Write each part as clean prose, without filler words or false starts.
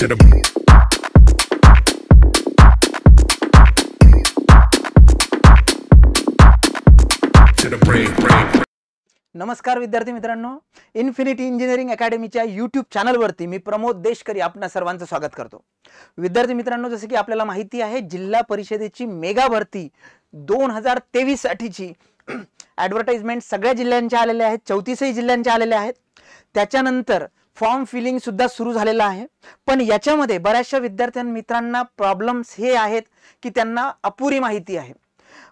to the brain. नमस्कार विद्यार्थी मित्रांनो, इन्फिनिटी इंजिनिअरिंग अकॅडमीच्या यूट्यूब चॅनलवरती मी प्रमोद देशकरी आपणा सर्वांचं स्वागत करतो। विद्यार्थी मित्रांनो, जसे की आपल्याला माहिती आहे, जिल्हा परिषदेची मेगा भरती 2023 साठीची ॲडव्हर्टाइजमेंट सगळ्या जिल्ह्यांच्या आलेल्या आहेत, 34 जिल्ह्यांच्या आलेल्या आहेत। त्याच्यानंतर फॉर्म फिलिंग सुद्धा सुरू झालेला आहे। पण याच्यामध्ये बऱ्याचशा विद्यार्थ्यां मित्रांना प्रॉब्लेम्स हे आहेत की त्यांना अपुरी माहिती आहे।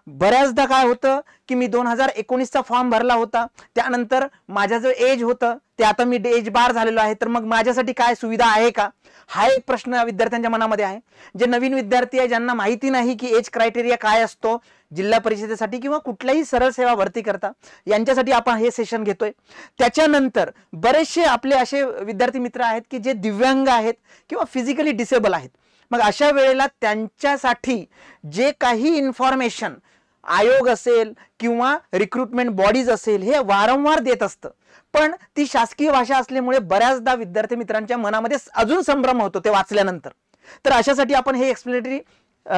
बऱ्याचदा काय होतं की मी 2019 चा फॉर्म भरला होता, त्यानंतर माझा जो एज होतं ते आता मी एज बार झालेलो आहे, तर मग माझ्यासाठी काय सुविधा आहे का, हा एक प्रश्न विद्यार्थ्यांच्या मनामध्ये आहे। जे नवीन विद्यार्थी आहे, ज्यांना माहिती नाही की एज क्रायटेरिया काय असतो जिल्हा परिषदेसाठी किंवा कुठल्याही सरळ सेवा भरती करता, यांच्यासाठी आपण हे सेशन घेतोय। त्याच्यानंतर बरेचसे आपले असे विद्यार्थी मित्र आहेत की जे दिव्यांग आहेत किंवा फिजिकली डिसेबल आहेत। मग अशा वेळेला त्यांच्यासाठी जे काही इन्फॉर्मेशन आयोग असेल किंवा रिक्रुटमेंट बॉडीज असेल हे वारंवार देत असतं, पण ती शासकीय भाषा असल्यामुळे बऱ्याचदा विद्यार्थी मित्रांच्या मनामध्ये अजून संभ्रम होतो ते वाचल्यानंतर। तर अशासाठी आपण हे एक्सप्लेनेटरी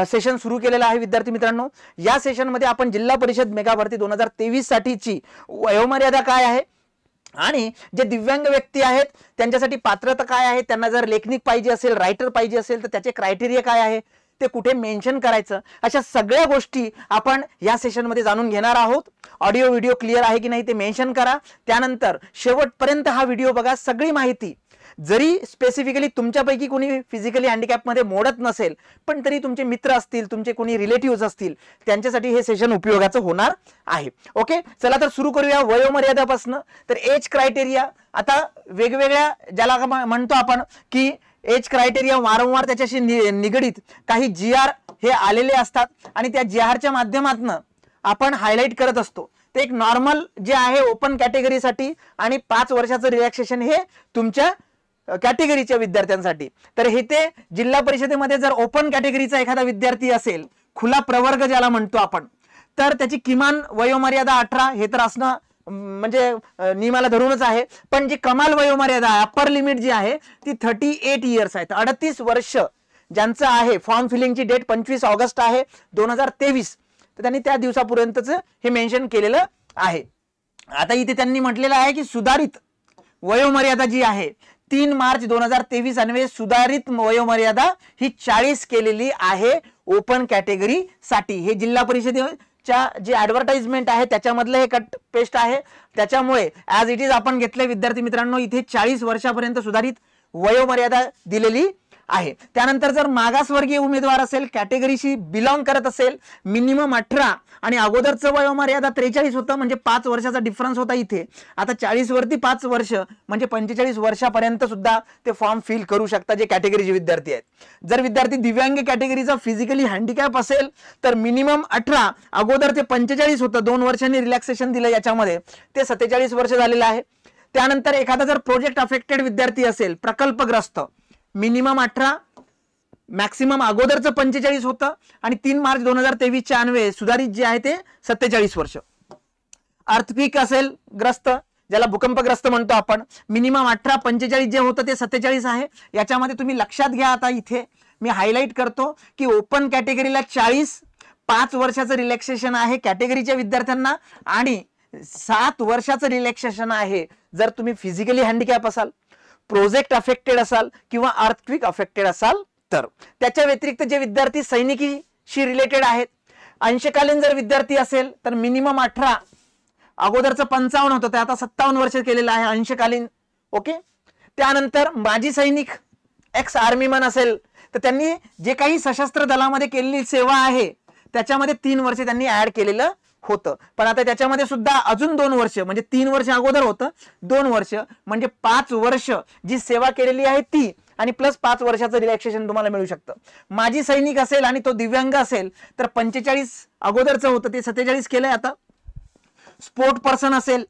सेशन सुरू केलेलं आहे। विद्यार्थी मित्रांनो, या सेशन मध्ये आपण जिल्हा परिषद मेगा भरती 2023 साठीची वयोमर्यादा काय आहे आणि जे दिव्यांग व्यक्ती आहेत त्यांच्यासाठी पात्रता काय आहे, त्यांना जर लेखनिक पाहिजे असेल, रायटर पाहिजे असेल तर त्याचे क्रायटेरिया काय आहे, ते कुठे मेन्शन करायचं, अशा सगळ्या गोष्टी आपण या सेशन मध्ये जाणून घेणार आहोत। ऑडिओ व्हिडिओ क्लिअर आहे की नाही ते मेन्शन करा, त्यानंतर शेवटपर्यंत हा व्हिडिओ बघा। सगळी माहिती, जरी स्पेसिफिकली तुमच्यापैकी कोणी फिजिकली हँडिकॅप मध्ये मोडत नसेल, पण तरी तुमचे मित्र असतील, तुमचे कोणी रिलेटिव्ह असतील, त्यांच्यासाठी हे सेशन उपयोगाचं होणार आहे। ओके, चला तर सुरू करूया वयोमर्यादापासून। तर एज क्रायटेरिया आता वेगवेगळ्या, ज्याला म्हणतो आपण की एज क्रायटेरिया वारंवार त्याच्याशी निगडित काही GR हे आलेले असतात आणि त्या GRच्या माध्यमातून आपण हायलाइट करत असतो। ते एक नॉर्मल जे आहे ओपन कॅटेगरीसाठी आणि 5 वर्षाचं रिलॅक्सेशन हे तुमच्या कॅटेगरीच्या विद्यार्थ्यांसाठी। तर हे ते जिल्हा परिषदेमध्ये जर ओपन कॅटेगरीचा एखादा विद्यार्थी असेल, खुला प्रवर्ग ज्याला म्हणतो आपण, तर त्याची किमान वयोमर्यादा 18 हे तर असणं म्हणजे नियमाला धरूनच आहे। पण जी कमाल वयोमर्यादा अप्पर लिमिट जी आहे ती 38 इयर्स आहे। 38 वर्ष ज्यांचं आहे, फॉर्म फिलिंगची डेट 25 ऑगस्ट आहे 2023, तर त्यांनी त्या दिवसापर्यंतच हे मेन्शन केलेलं आहे। आता इथे त्यांनी म्हटलेलं आहे की सुधारित वयोमर्यादा जी आहे 3 मार्च 2023 अन्वये सुधारित वयोमर्यादा ही 40 केलेली आहे ओपन कॅटेगरी साठी। हे जिल्हा परिषदेच्या जे ॲडव्हर्टाइजमेंट आहे त्याच्यामधलं हे कट पेस्ट आहे, त्याच्यामुळे ॲज इट इज आपण घेतले विद्यार्थी मित्रांनो, इथे 40 वर्षापर्यंत सुधारित वयोमर्यादा दिलेली आहे। त्यानंतर जर मागासवर्गीय उमेदवार असेल, कॅटेगरीशी बिलॉंग करत असेल, मिनिमम 18 आणि अगोदरचं वयोमर्यादा 43 होतं, म्हणजे 5 वर्षाचा डिफरन्स होता इथे। आता 40 वरती 5 वर्ष म्हणजे 45 वर्षापर्यंत सुद्धा ते फॉर्म फिल करू शकतात जे कॅटेगरीचे विद्यार्थी आहेत। जर विद्यार्थी दिव्यांग कॅटेगरीचा फिजिकली हँडिकॅप असेल तर मिनिमम 18, अगोदर ते 45 होतं, 2 वर्षांनी रिलॅक्सेशन दिलं, याच्यामध्ये ते 47 वर्ष झालेलं आहे। त्यानंतर एखादा जर प्रोजेक्ट अफेक्टेड विद्यार्थी असेल, प्रकल्पग्रस्त, मिनिमम 18, मॅक्सिमम अगोदरचं 45 होतं आणि 3 मार्च 2023 च्या अन्वये सुधारित जे आहे ते 47 वर्ष। अर्थक्विक असेल ग्रस्त, ज्याला भूकंपग्रस्त म्हणतो आपण, मिनिमम 18, 45 जे होतं ते 47 आहे। याच्यामध्ये तुम्ही लक्षात घ्या, आता इथे मी हायलाइट करतो की ओपन कॅटेगरीला 40, 5 वर्षाचं रिलॅक्सेशन आहे कॅटेगरीच्या विद्यार्थ्यांना आणि 7 वर्षाचं रिलॅक्सेशन आहे जर तुम्ही फिजिकली हँडिकॅप असाल, प्रोजेक्ट अफेक्टेड असाल किंवा अर्थक्विक अफेक्टेड असाल तर। त्याच्या व्यतिरिक्त जे विद्यार्थी सैनिकीशी रिलेटेड आहेत, अंशकालीन जर विद्यार्थी असेल तर मिनिमम 18, अगोदरचं 55 होतं ते आता 57 वर्ष केलेलं आहे अंशकालीन। ओके, त्यानंतर माजी सैनिक, एक्स आर्मीमन असेल तर त्यांनी जे काही सशस्त्र दलामध्ये केलेली सेवा आहे त्याच्यामध्ये 3 वर्ष त्यांनी ऍड केलेलं होतं, पण आता त्याच्यामध्ये सुद्धा अजून 2 वर्ष, म्हणजे 3 वर्ष अगोदर होतं, 2 वर्ष म्हणजे 5 वर्ष जी सेवा केलेली आहे ती आणि प्लस 5 वर्षाचं रिलॅक्सेशन तुम्हाला मिळू शकतं। माजी सैनिक असेल आणि तो दिव्यांग असेल तर 45 अगोदरचं होतं ते 47 केलंय आता। स्पोर्ट पर्सन असेल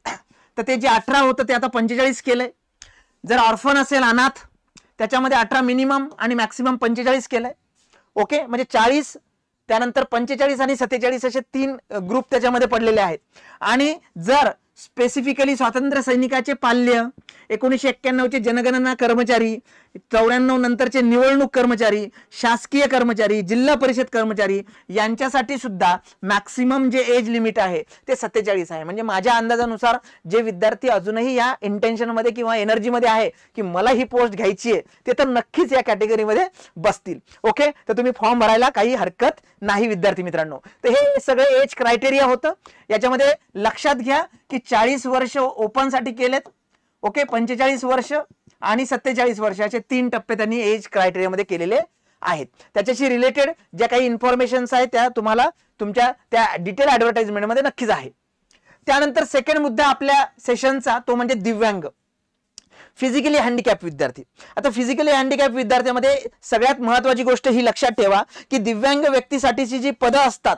तर ते जे 18 होतं ते आता 45 केलंय। जर ऑर्फन असेल, अनाथ, त्याच्यामध्ये 18 मिनिमम आणि मॅक्सिमम 45 केलंय। ओके, म्हणजे 40, त्यानंतर 45 आणि 47 असे 3 ग्रुप त्याच्यामध्ये पडलेले आहेत। आणि जर स्पेसिफिकली स्वातंत्र्य सैनिकाचे पाल्य, 1991चे जनगणना कर्मचारी, 94 नंतरचे निवडणूक कर्मचारी, शासकीय कर्मचारी, जिल्हा परिषद कर्मचारी यांच्यासाठी सुद्धा मॅक्सिमम जे एज लिमिट आहे ते 47 आहे. म्हणजे माझ्या अंदाजानुसार जे विद्यार्थी अजूनही या इंटेन्शन मध्ये किंवा एनर्जी मध्ये आहे की मला ही पोस्ट घ्यायची आहे ते तर नक्कीच या कॅटेगरीमध्ये बसतील. ओके, तर तुम्ही फॉर्म भरायला काही हरकत नाही विद्यार्थी मित्रांनो. तर हे सगळे एज क्रायटेरिया होतं. याच्यामध्ये लक्षात घ्या की 40 वर्ष ओपन साठी केलेत. ओके, 45 वर्ष आणि 47 वर्षाचे 3 टप्पे त्यांनी एज क्रायटेरियामध्ये केलेले आहेत. त्याच्याशी रिलेटेड ज्या काही इन्फॉर्मेशन्स आहेत त्या तुम्हाला तुमच्या त्या डिटेल ऍडव्हर्टाइजमेंटमध्ये नक्कीच आहे. त्यानंतर सेकंड मुद्दा आपल्या सेशनचा तो म्हणजे दिव्यांग, फिजिकली हँडिकॅप विद्यार्थी. आता फिजिकली हँडिकॅप विद्यार्थ्यांमध्ये सगळ्यात महत्वाची गोष्ट ही लक्षात ठेवा की दिव्यांग व्यक्तीसाठीची जी पदं असतात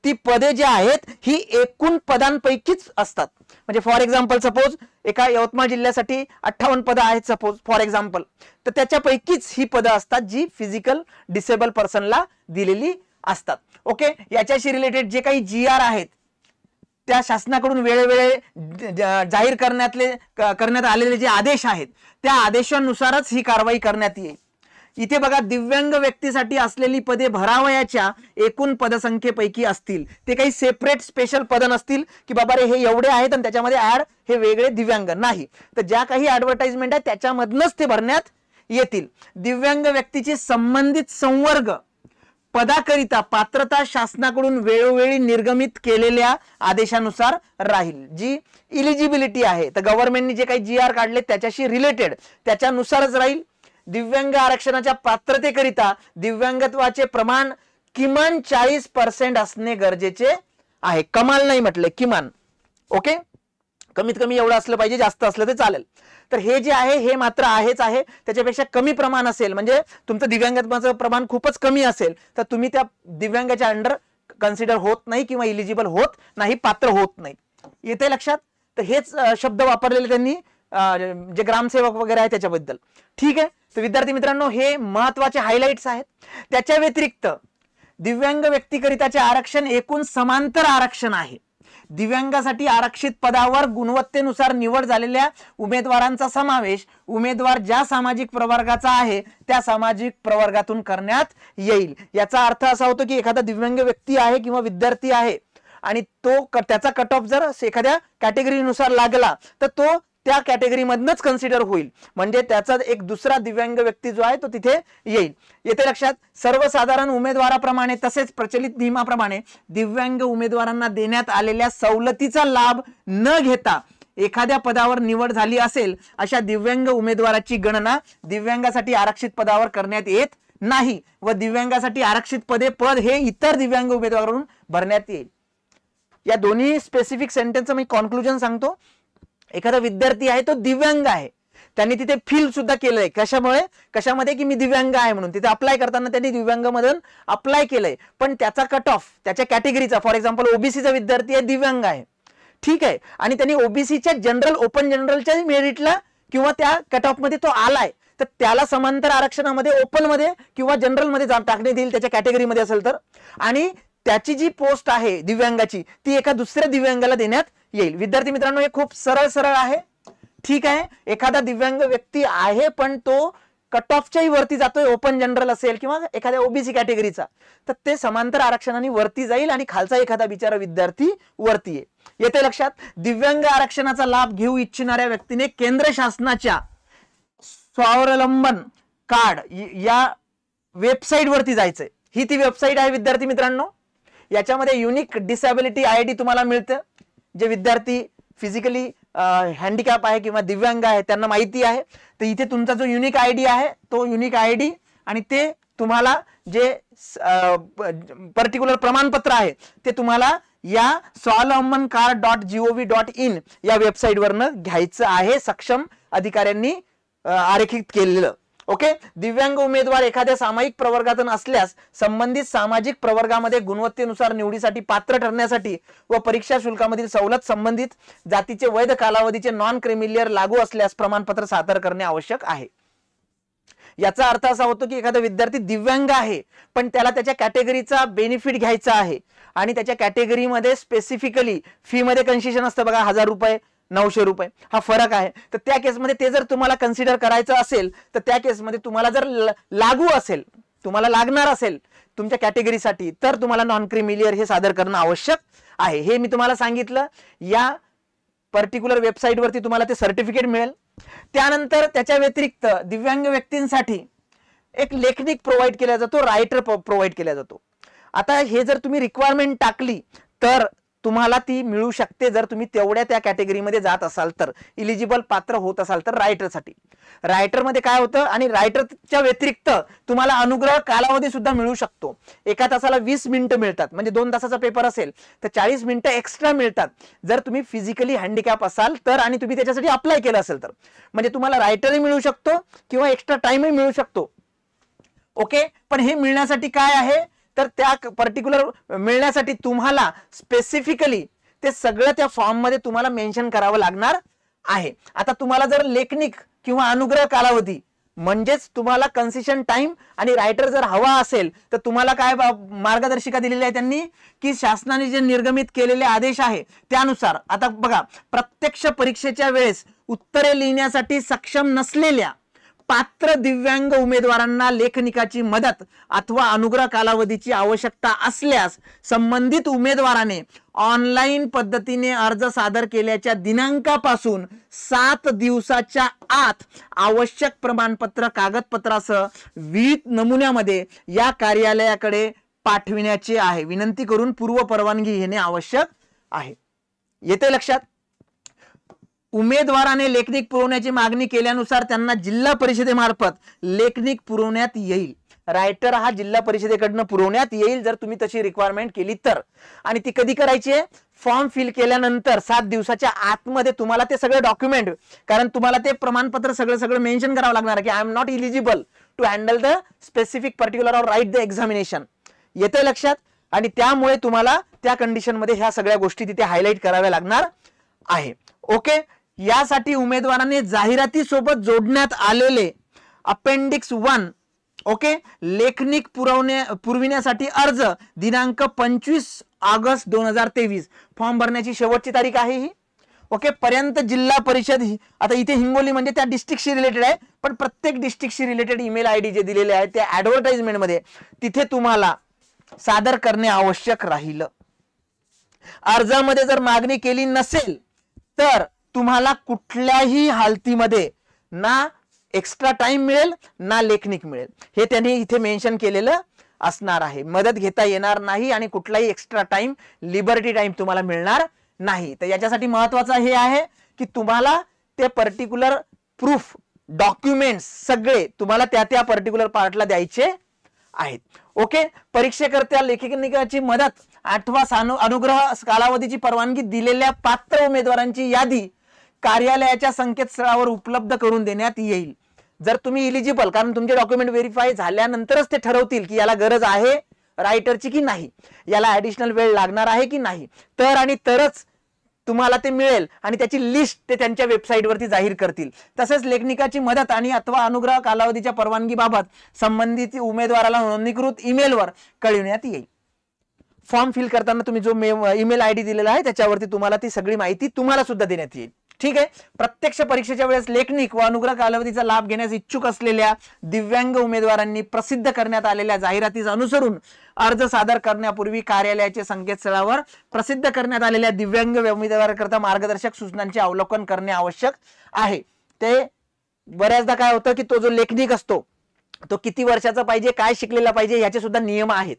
ती पदे जी आहेत ही एकूण पदांपैकीच असतात. म्हणजे फॉर एक्झाम्पल सपोज एका यवतमाळ जिल्ह्यासाठी 58 पदं आहेत सपोज फॉर एक्झाम्पल, तर त्याच्यापैकीच ही पदं असतात जी फिजिकल डिसेबल पर्सनला दिलेली असतात. ओके, याच्याशी रिलेटेड जे काही GR आहेत त्या शासनाकडून वेळोवेळी जाहीर करण्यात आलेले जे आदेश आहेत त्या आदेशानुसारच ही कारवाई करण्यात येईल. इथे बघा, दिव्यांग व्यक्तीसाठी असलेली पदे भरावयाच्या एकूण पदसंख्येपैकी असतील. ते काही सेपरेट स्पेशल पद नसतील की बाबा रे हे एवढे आहेत आणि त्याच्यामध्ये ऍड हे वेगळे दिव्यांग नाही. तर ज्या काही ऍडव्हर्टाइजमेंट आहे त्याच्यामधनच ते भरण्यात येतील. दिव्यांग व्यक्तीची संबंधित संवर्ग पदाकरिता पात्रता शासनाकडून वेळोवेळी निर्गमित केलेल्या आदेशानुसार राहील. जी इलिजिबिलिटी आहे तर गव्हर्नमेंटने जे काही GR काढले त्याच्याशी रिलेटेड त्याच्यानुसारच राहील. दिव्यांग आरक्षणाच्या पात्रतेकरिता दिव्यांगत्वाचे प्रमाण किमान 40% असणे गरजेचे आहे. कमाल नाही म्हटले, किमान. ओके, कमीत कमी एवढं असलं पाहिजे, जास्त असलं तर चालेल. तर हे जे आहे हे मात्र आहेच आहे. त्याच्यापेक्षा कमी प्रमाण असेल म्हणजे तुमचं दिव्यांगत्वाचं प्रमाण खूपच कमी असेल तर तुम्ही त्या दिव्यांगाच्या अंडर कन्सिडर होत नाही किंवा इलिजिबल होत नाही, पात्र होत नाही. येते लक्षात? तर हेच शब्द वापरलेले त्यांनी जे ग्रामसेवक वगैरे आहे त्याच्याबद्दल. ठीक आहे, तर विद्यार्थी मित्रांनो हे महत्वाचे हायलाइट्स आहेत. त्याच्या व्यतिरिक्त दिव्यांग व्यक्तीकरिताचे आरक्षण एकूण समांतर आरक्षण आहे. दिव्यांगासाठी आरक्षित पदावर गुणवत्तेनुसार निवड झालेल्या उमेदवारांचा समावेश उमेदवार ज्या सामाजिक प्रवर्गाचा आहे त्या सामाजिक प्रवर्गातून करण्यात येईल. याचा अर्थ असा होतो की एखादा दिव्यांग व्यक्ती आहे किंवा विद्यार्थी आहे आणि तो त्याचा कट ऑफ जर एखाद्या कॅटेगरीनुसार लागला तर तो त्या कॅटेगरी मधनच कन्सिडर होईल. म्हणजे त्याचा एक दुसरा दिव्यांग व्यक्ती जो आहे तो तिथे येईल. येते लक्षात? सर्वसाधारण उमेदवाराप्रमाणे तसेच प्रचलित नियमाप्रमाणे दिव्यांग उमेदवारांना देण्यात आलेल्या सवलतीचा लाभ न घेता एखाद्या पदावर निवड झाली असेल अशा दिव्यांग उमेदवाराची गणना दिव्यांगासाठी आरक्षित पदावर करण्यात येत नाही व दिव्यांगासाठी आरक्षित पद हे इतर दिव्यांग उमेदवारांकडून भरण्यात येईल. या दोन्ही स्पेसिफिक सेंटेन्सचं मी कॉन्क्लुजन सांगतो. एखादा विद्यार्थी आहे तो दिव्यांग आहे, त्यांनी तिथे फील सुद्धा केलंय. कशामध्ये की मी दिव्यांग आहे म्हणून तिथे अप्लाय करताना त्यांनी दिव्यांग मधून अप्लाय केलंय, पण त्याचा कट ऑफ त्याच्या कॅटेगरीचा फॉर एक्झाम्पल ओबीसीचा विद्यार्थी आहे, दिव्यांग आहे, ठीक आहे, आणि त्यांनी ओबीसीच्या जनरल ओपन जनरलच्या मेरिटला किंवा त्या कट ऑफ मध्ये तो आलाय तर त्याला समांतर आरक्षणामध्ये ओपन मध्ये किंवा जनरल मध्ये टाकण्यात येईल त्याच्या कॅटेगरीमध्ये असेल तर. आणि त्याची जी पोस्ट आहे दिव्यांगाची ती एका दुसऱ्या दिव्यांगाला देण्यात येईल. विद्यार्थी मित्रांनो हे खूप सरळ आहे. ठीक आहे, एखादा दिव्यांग व्यक्ती आहे पण तो कट ऑफच्याही वरती जातोय, ओपन जनरल असेल किंवा एखाद्या ओबीसी कॅटेगरीचा, तर ते समांतर आरक्षणाने वरती जाईल आणि खालचा एखादा बिचारा विद्यार्थी वरती आहे. येते लक्षात? दिव्यांग आरक्षणाचा लाभ घेऊ इच्छिणाऱ्या व्यक्तीने केंद्र शासनाच्या स्वावलंबन कार्ड या वेबसाईट वरती जायचंय. ही ती वेबसाईट आहे विद्यार्थी मित्रांनो. याच्यामध्ये युनिक डिसॅबिलिटी ID तुम्हाला मिळतं. जे विद्यार्थी फिजिकली हँडिकॅप आहे किंवा दिव्यांग आहे त्यांना माहिती आहे. तर इथे तुमचा जो युनिक ID आहे तो युनिक ID आणि ते तुम्हाला जे पर्टिक्युलर प्रमाणपत्र आहे ते तुम्हाला या swavalambancard.gov.in या वेबसाईट वरनं घ्यायचं आहे, सक्षम अधिकाऱ्यांनी आरेखित केलेलं. ओके, दिव्यांग उमेदवार एखाद्या सामाजिक प्रवर्गातून असल्यास संबंधित सामाजिक प्रवर्गामध्ये गुणवत्तेनुसार निवडीसाठी पात्र ठरण्यासाठी व परीक्षा शुल्कामधील सवलत संबंधित जातीचे वैध कालावधीचे नॉन क्रिमिलियर लागू असल्यास प्रमाणपत्र सादर करणे आवश्यक आहे. याचा अर्थ असा होतो की एखादा विद्यार्थी दिव्यांग आहे पण त्याला त्याच्या कॅटेगरीचा बेनिफिट घ्यायचा आहे आणि त्याच्या कॅटेगरीमध्ये स्पेसिफिकली फी मध्ये कन्सेशन असतं बघा, 1000 रुपये 900 रुपये हा फरक आहे. तर त्या केसमध्ये ते जर तुम्हाला कन्सिडर करायचं असेल तर त्या केसमध्ये तुम्हाला जर लागू असेल, तुम्हाला लागणार असेल तुमच्या कॅटेगरीसाठी, तर तुम्हाला नॉन क्रिमिलियर हे सादर करणं आवश्यक आहे. हे मी तुम्हाला सांगितलं. या पर्टिक्युलर वेबसाईटवरती तुम्हाला ते सर्टिफिकेट मिळेल. त्यानंतर त्याच्या व्यतिरिक्त दिव्यांग व्यक्तींसाठी एक लेखनिक प्रोव्हाइड केला जातो, रायटर प्रोव्हाइड केला जातो. आता हे जर तुम्ही रिक्वायरमेंट टाकली तर तुम्हाला ती मिळू शकते, जर तुम्ही तेवढ्या त्या कॅटेगरीमध्ये जात असाल तर, इलिजिबल पात्र होत असाल तर. रायटरसाठी, रायटरमध्ये काय होतं, आणि रायटरच्या व्यतिरिक्त तुम्हाला अनुग्रह कालावधी सुद्धा मिळू शकतो. एका तासाला 20 मिनिटं मिळतात, म्हणजे 2 तासाचा पेपर असेल तर 40 मिनिटं एक्स्ट्रा मिळतात जर तुम्ही फिजिकली हँडिकॅप असाल तर, आणि तुम्ही त्याच्यासाठी अप्लाय केलं असेल तर. म्हणजे तुम्हाला रायटरही मिळू शकतो किंवा एक्स्ट्रा टाइमही मिळू शकतो. ओके, पण हे मिळण्यासाठी काय आहे तर त्या पर्टिक्युलर मिळण्यासाठी तुम्हाला स्पेसिफिकली ते सगळं त्या फॉर्म मध्ये तुम्हाला मेन्शन करावं लागणार आहे. आता तुम्हाला जर लेखनिक किंवा अनुग्रह कालावधी म्हणजेच तुम्हाला कन्सेशन टाइम आणि रायटर जर हवा असेल तर तुम्हाला काय मार्गदर्शिका दिलेली आहे त्यांनी, की शासनाने जे निर्गमित केलेले आदेश आहे त्यानुसार. आता बघा, प्रत्यक्ष परीक्षेच्या वेळेस उत्तरे लिहिण्यासाठी सक्षम नसलेल्या पात्र दिव्यांग उमेदवारांना लेखनिकाची मदत अथवा अनुग्रह कालावधीची आवश्यकता असल्यास संबंधित उमेदवाराने ऑनलाईन पद्धतीने अर्ज सादर केल्याच्या दिनांकापासून 7 दिवसाच्या आत आवश्यक प्रमाणपत्र कागदपत्रासह विहित नमुन्यामध्ये या कार्यालयाकडे पाठविण्याचे आहे. विनंती करून पूर्व परवानगी घेणे आवश्यक आहे. येते लक्षात? उमेदवाराने लेखनिक पुरवण्याची मागणी केल्यानुसार त्यांना जिल्हा परिषदेमार्फत लेखनिक पुरवण्यात येईल. रायटर हा जिल्हा परिषदेकडनं पुरवण्यात येईल जर तुम्ही तशी रिक्वायरमेंट केली तर. आणि ती कधी करायची आहे? फॉर्म फिल केल्यानंतर 7 दिवसाच्या आतमध्ये तुम्हाला ते सगळे डॉक्युमेंट, कारण तुम्हाला ते प्रमाणपत्र सगळं मेन्शन करावं लागणार आहे की I am not eligible to handle the specific particular or write the examination. येते लक्षात? आणि त्यामुळे तुम्हाला त्या कंडिशन मध्ये ह्या सगळ्या गोष्टी तिथे हायलाइट कराव्या लागणार आहे. ओके, यासाठी उमेदवाराने जाहिरातीसोबत जोडण्यात आलेले अपेंडिक्स 1 ओके लेखनिक पुरविण्यासाठी अर्ज दिनांक 25 ऑगस्ट 2023 फॉर्म भरण्याची शेवटची तारीख आहे ही. ओके, पर्यंत जिल्हा परिषद ही, आता इथे हिंगोली म्हणजे त्या डिस्ट्रिक्टशी रिलेटेड आहे, पण प्रत्येक डिस्ट्रिक्टशी रिलेटेड ईमेल आयडी जे दिलेले आहे त्या ऍडव्हर्टाइजमेंट मध्ये तिथे तुम्हाला सादर करणे आवश्यक राहील. अर्जामध्ये जर मागणी केली नसेल तर तुम्हाला कुठल्याही हालतीमध्ये ना एक्स्ट्रा टाइम मिळेल ना लेखनिक मिळेल, हे त्यांनी इथे मेन्शन केलेलं असणार आहे. मदत घेता येणार नाही आणि कुठलाही एक्स्ट्रा टाइम, लिबर्टी टाइम तुम्हाला मिळणार नाही. तर याच्यासाठी महत्वाचं हे आहे की तुम्हाला ते पर्टिक्युलर प्रूफ डॉक्युमेंट्स सगळे तुम्हाला त्या पर्टिक्युलर पार्टला द्यायचे आहेत. ओके, परीक्षेकरता लेखनिकाची मदत अथवा अनुग्रह कालावधीची परवानगी दिलेल्या पात्र उमेदवारांची यादी कार्यालयाच्या संकेतस्थळावर उपलब्ध करून देण्यात येईल. जर तुम्ही इलिजिबल, कारण तुमचे डॉक्युमेंट व्हेरीफाय झाल्यानंतरच ते ठरवतील की याला गरज आहे रायटरची की नाही, याला ऍडिशनल वेळ लागणार आहे की नाही, तर आणि तरच तुम्हाला ते मिळेल आणि त्याची लिस्ट ते त्यांच्या वेबसाईटवरती जाहीर करतील. तसेच लेखनिकाची मदत आणि अथवा अनुग्रह कालावधीच्या परवानगीबाबत संबंधित उमेदवाराला नोंदणीकृत ईमेलवर कळविण्यात येईल. फॉर्म फिल करताना तुम्ही जो ईमेल आयडी दिलेला आहे त्याच्यावरती तुम्हाला ती सगळी माहिती तुम्हाला सुद्धा देण्यात येईल. ठीक आहे. प्रत्यक्ष परीक्षेच्या वेळेस लेखनिक व अनुग्रह कालावधीचा लाभ घेण्यास इच्छुक असलेल्या दिव्यांग उमेदवारांनी प्रसिद्ध करण्यात आलेल्या जाहिरातीस अनुसरून अर्ज सादर करण्यापूर्वी कार्यालयाच्या संकेतस्थळावर प्रसिद्ध करण्यात आलेल्या दिव्यांग उमेदवारांकरता मार्गदर्शक सूचनांचे अवलोकन करणे आवश्यक आहे. ते बऱ्याचदा काय होतं की तो जो लेखनिक असतो तो किती वर्षाचा पाहिजे, काय शिकलेला पाहिजे, याचे सुद्धा नियम आहेत.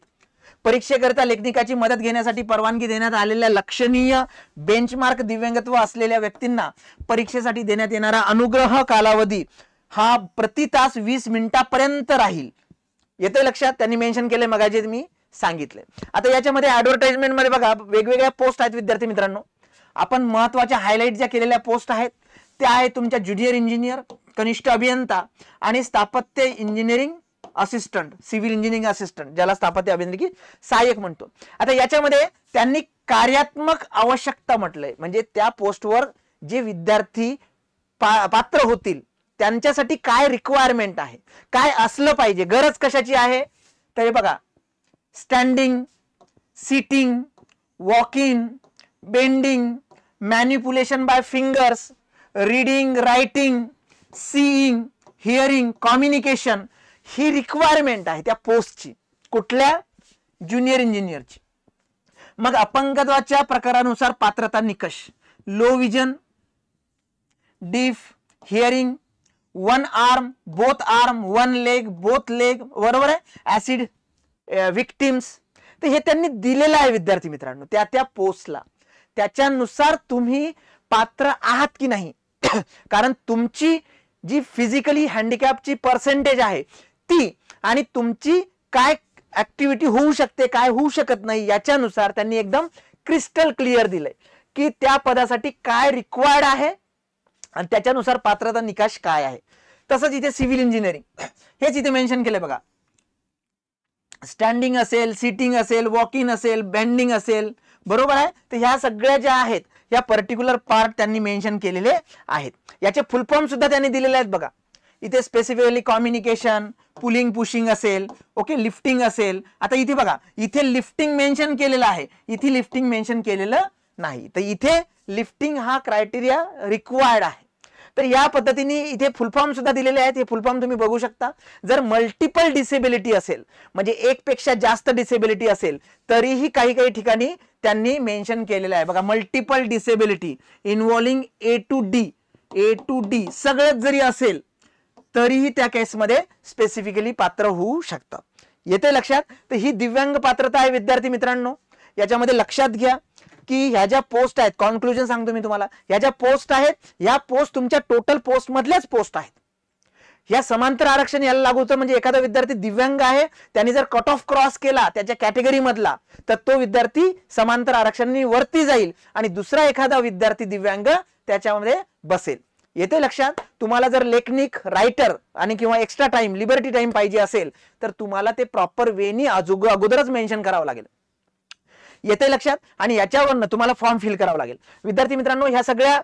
परीक्षेकरिता लेखनिकाची मदत घेण्यासाठी परवानगी देण्यात आलेल्या लक्षणीय बेंचमार्क दिव्यांगत्व असलेल्या व्यक्तींना परीक्षेसाठी देण्यात येणारा अनुग्रह कालावधी हा प्रति तास 20 मिनिटांपर्यंत राहील. येते लक्षात? त्यांनी मेन्शन केले मगाशी मी सांगितले. आता याच्यामध्ये ऍडव्हर्टाइजमेंट मध्ये बघा वेगवेगळ्या पोस्ट आहेत विद्यार्थी मित्रांनो. आपण महत्वाच्या हायलाइट ज्या केलेल्या पोस्ट आहेत त्या आहेत तुमच्या ज्युनियर इंजिनियर, कनिष्ठ अभियंता आणि स्थापत्य engineering assistant, civil engineering assistant, ज्याला स्थापत्य अभियांत्रिकी सहाय्यक म्हणतो. आता याच्यामध्ये त्यांनी कार्यात्मक आवश्यकता म्हटलंय, म्हणजे त्या पोस्टवर जे विद्यार्थी पात्र होतील त्यांच्यासाठी काय रिक्वायरमेंट आहे, काय असलं पाहिजे, गरज कशाची आहे. तर हे बघा, standing, sitting, walking, bending, manipulation by fingers, reading, writing, seeing, hearing, communication ही रिक्वायरमेंट आहे त्या पोस्टची. कुठल्या? ज्युनियर इंजिनियरची. मग अपंगत्वाच्या प्रकारानुसार पात्रता निकष: low vision, deaf hearing, one arm, both arm, one leg, both leg, बरोबर आहे, ऍसिड विक्टिम्स. तर हे त्यांनी दिलेलं आहे विद्यार्थी मित्रांनो त्या त्या पोस्टला. त्याच्यानुसार तुम्ही पात्र आहात की नाही कारण तुमची जी फिजिकली हँडिकॅपची पर्सेंटेज आहे ती आणि तुमची काय ऍक्टिव्हिटी होऊ शकते काय होऊ शकत नाही याच्यानुसार त्यांनी एकदम क्रिस्टल क्लिअर दिलंय की त्या पदासाठी काय रिक्वायर्ड आहे आणि त्याच्यानुसार पात्रता निकष काय आहे. तसंच इथे सिव्हिल इंजिनिअरिंग हेच इथे मेन्शन केलंय बघा. स्टँडिंग असेल, सिटिंग असेल, वॉकिंग असेल, बेंडिंग असेल, बरोबर आहे. तर ह्या सगळ्या ज्या आहेत या पर्टिक्युलर पार्ट त्यांनी मेन्शन केलेले आहेत. याचे फुल फॉर्म सुद्धा त्यांनी दिलेले आहेत बघा. इथे स्पेसिफिकली कम्युनिकेशन, पुलिंग पुशिंग असेल, ओके, लिफ्टिंग असेल. आता इथे बघा इथे लिफ्टिंग मेन्शन केलेलं आहे, इथे लिफ्टिंग मेन्शन केलेलं नाही. तर इथे लिफ्टिंग हा क्रायटेरिया रिक्वायर्ड आहे. तर या पद्धतीने इथे फुल फॉर्म सुद्धा दिलेले आहेत. हे फुल फॉर्म तुम्ही बघू शकता. जर मल्टिपल डिसेबिलिटी असेल म्हणजे एक पेक्षा जास्त डिसेबिलिटी असेल तरीही काही काही ठिकाणी त्यांनी मेन्शन केलेलं आहे बघा. Multiple disability involving A to D सगळंच जरी असेल तरीही त्या केसमध्ये स्पेसिफिकली पात्र होऊ शकतं. येते लक्षात? तर ही दिव्यांग पात्रता आहे विद्यार्थी मित्रांनो. याच्यामध्ये लक्षात घ्या की ह्या ज्या पोस्ट आहेत, कॉन्क्लुजन सांगतो मी तुम्हाला, ह्या ज्या पोस्ट आहेत ह्या पोस्ट तुमच्या टोटल पोस्ट मधल्याच पोस्ट आहेत. या समांतर आरक्षण याला लागू होतं म्हणजे एखादा विद्यार्थी दिव्यांग आहे त्यांनी जर कट ऑफ क्रॉस केला त्याच्या कॅटेगरी मधला तर तो विद्यार्थी समांतर आरक्षणाने वरती जाईल आणि दुसरा एखादा विद्यार्थी दिव्यांग त्याच्यामध्ये बसेल. येते लक्षात? तुम्हाला जर लेखनिक, रायटर आणि किंवा एक्स्ट्रा टाइम, लिबर्टी टाइम पाहिजे असेल तर तुम्हाला ते प्रॉपर वेनी अगोदरच मेन्शन करावं लागेल. येते लक्षात? आणि याच्यावरनं तुम्हाला फॉर्म फिल करावा लागेल. विद्यार्थी मित्रांनो ह्या सगळ्या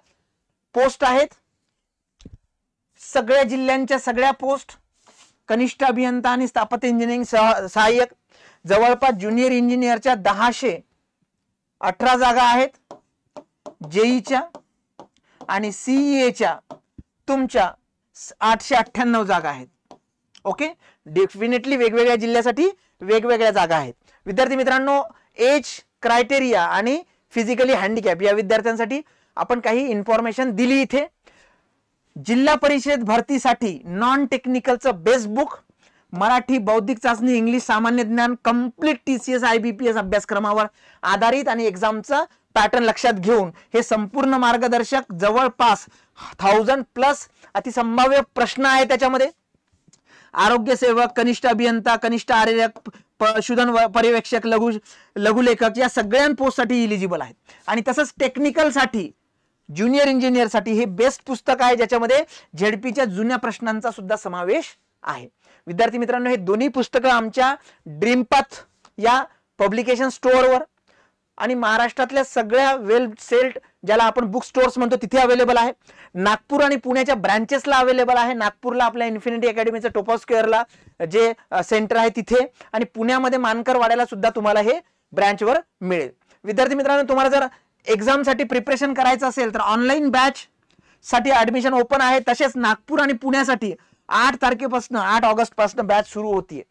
पोस्ट आहेत, सगळ्या जिल्ह्यांच्या सगळ्या पोस्ट. कनिष्ठ अभियंता आणि स्थापत्य इंजिनिअरिंग सहाय्यक जवळपास ज्युनियर इंजिनियरच्या 1018 जागा आहेत, जेईच्या आणि सीईएच्या तुमच्या 898 जागा आहेत. ओके, डेफिनेटली वेगवेगळ्या जिल्ह्यासाठी वेगवेगळ्या जागा आहेत. विद्यार्थी मित्रांनो एज क्रायटेरिया आणि फिजिकली हँडिकॅप या विद्यार्थ्यांसाठी आपण काही इन्फॉर्मेशन दिली इथे. जिल्हा परिषद भरतीसाठी नॉन टेक्निकलचं बेस्ट बुक, मराठी बौद्धिक चाचणी, इंग्लिश सामान्य ज्ञान, कम्प्लीट TCS IBPS अभ्यासक्रमावर आधारित आणि एक्झामचा पॅटर्न लक्षात घेऊन हे संपूर्ण मार्गदर्शक जवळपास 1000+ अतिसंभाव्य प्रश्न आहे त्याच्यामध्ये. आरोग्य सेवक, कनिष्ठ अभियंता, कनिष्ठ आरेखक, पशुधन पर्यवेक्षक, लघुलेखक या सगळ्या पोस्टसाठी इलिजिबल आहेत. आणि तसंच टेक्निकल साठी ज्युनियर इंजिनियर साठी हे बेस्ट पुस्तक आहे ज्याच्यामध्ये झेडपीच्या जुन्या प्रश्नांचा सुद्धा समावेश आहे. विद्यार्थी मित्रांनो हे दोन्ही पुस्तकं आमच्या ड्रीमपाथ या पब्लिकेशन स्टोअरवर आणि महाराष्ट्रातल्या सगळ्या वेल सेल्ड ज्याला आपण बुक स्टोअर्स म्हणतो तिथे अवेलेबल आहे. नागपूर आणि पुण्याच्या ब्रँचेसला अवेलेबल आहे. नागपूरला आपल्या इन्फिनिटी अकॅडमीचं टोपा स्क्वेअरला जे सेंटर आहे तिथे आणि पुण्यामध्ये मानकरवाड्याला सुद्धा तुम्हाला हे ब्रँचवर मिळेल. विद्यार्थी मित्रांनो तुम्हाला जर एक्झाम साठी प्रिपरेशन करायचं असेल तर ऑनलाईन बॅच साठी ऍडमिशन ओपन आहे. तसेच नागपूर आणि पुण्यासाठी 8 ऑगस्ट पासून बॅच सुरू होतीये.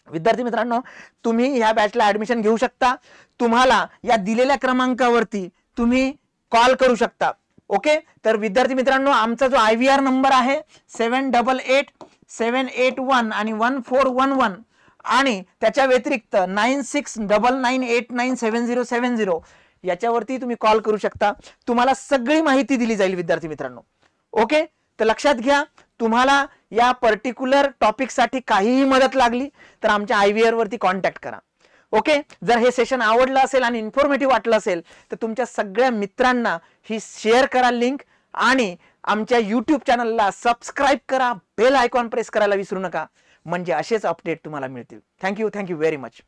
विद्यार्थी मित्रांनो तुम्ही ह्या बॅचला ऍडमिशन घेऊ शकता. तुम्हाला या दिलेल्या क्रमांकावरती तुम्ही कॉल करू शकता. ओके, तर विद्यार्थी मित्रांनो आमचा जो IVR नंबर आहे 788781 आणि 1411 आणि त्याच्या व्यतिरिक्त 9699897070 याच्यावरती तुम्ही कॉल करू शकता. तुम्हाला सगळी माहिती दिली जाईल विद्यार्थी मित्रांनो. ओके, तर लक्षात घ्या तुम्हाला या पर्टिक्युलर टॉपिक साठी काहीही मदत लागली तर आमच्या IVR वरती कॉन्टॅक्ट करा. ओके, जर हे सेशन आवडलं असेल आणि इन्फॉर्मेटिव्ह वाटलं असेल तर तुमच्या सगळ्या मित्रांना ही शेअर करा लिंक आणि आमच्या YouTube चॅनलला सबस्क्राईब करा, बेल आयकॉन प्रेस करायला विसरू नका म्हणजे असेच अपडेट तुम्हाला मिळतील. Thank you very much.